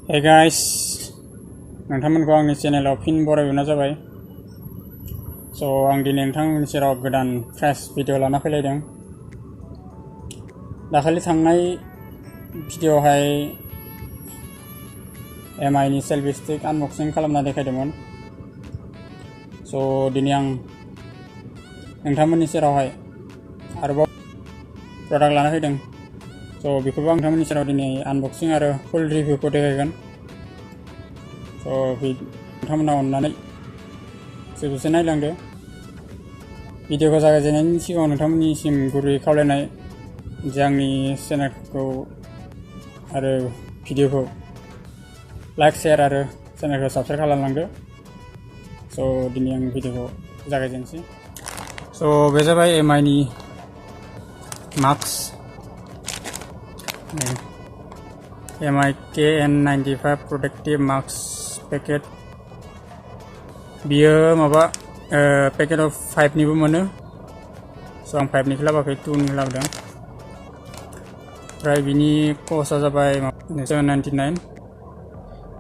Hey guys, नोंथांमोनखौ आंनि चेनेलाव फिन बरायहरनाय जाबाय। आं दिनै नोंथांमोननि सेराव गोदान फ्रेश भिडिअ लाना फैलायदों। दाखालि थांनाय भिडिअआवहाय MI नि सेल्फि स्टिक आनबक्सिं खालामना देखायदोंमोन। दिनै आं नोंथांमोननि सेरावहाय आरोबाव प्रडाक्ट लाना फैदों। बेखौबो आं नोंथांमोननि सेराव दिनै आनबक्सिं आरो फुल रिभिउखौ देखायगोन। नोंथांमोना अननानै जोबजासे नायलांदो। भिडिअखौ जागायजेननायनि सिगाङाव नोंथांमोननिसिम गुरै खावलायनाय जे आंनि चेनेलखौ आरो भिडिअखौ लाइक शेयार आरो चेनेलखौ साबस्क्राइब खालामलांदो। दिनै आं भिडिअखौ जागायजेनसै। बे जाबाय MI नि mask MI Kn95 protective mask packet. बियो माबा पेकेटआव 5 निबो मोनो। आं 5 निखौ लाबोआखै, 2 नि लाबोदों। ओमफ्राय बिनि कस्टआ जाबाय 799।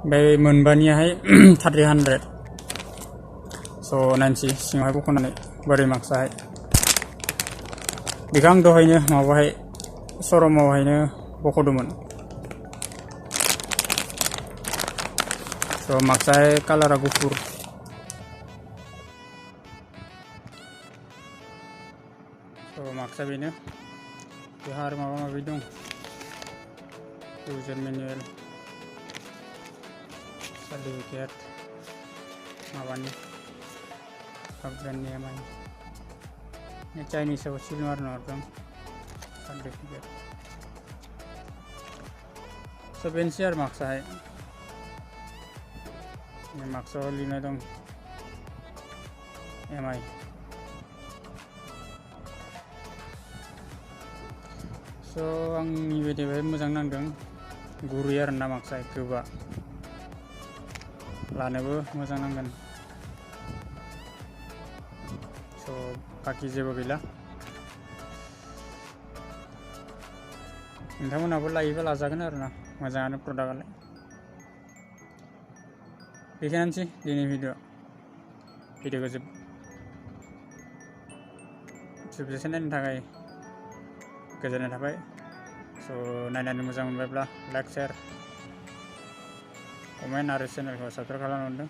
ओमफ्राय मोनबानियाहाय 300। नायनोसै सिङावहाय बख'नानै बोरै मास्कआहाय। बेखौ आं दहायनो माबाहाय श'रुमावहायनो बख'दोंमोन। मास्कआहाय कालारा गुफुर। मास्कआ बेनो। बेहा आरो माबा माबि दं। इउजार मेनुएल, सार्टिफिकेट माबानि ब्रेन्डनि MI चाइनिसाव सिल मारना हरदों सार्टिफिकेट। बेनोसै आरो मास्कआहाय। मास्कआव लिरनाय दं MI। आंनि बायदिहाय मोजां नांदों। गुरै आरोना मास्कआ गोबा, लानोबो मोजां नांगोन। बाखि जेबो गैला। नोंथांमोनहाबो लायोबा लाजागोन आरोना, मोजाङानो प्रडाक्टआलाय। बेखिनियानोसै दिनै भिडिअखौ जोबजासे नायनो थाखाय गोजोननाय थाबाय। नायनानै मोजां मोनबायब्ला लाइक शेयार कमेन्ट आरो चेनेलखौ साबस्क्राइब खालामनो।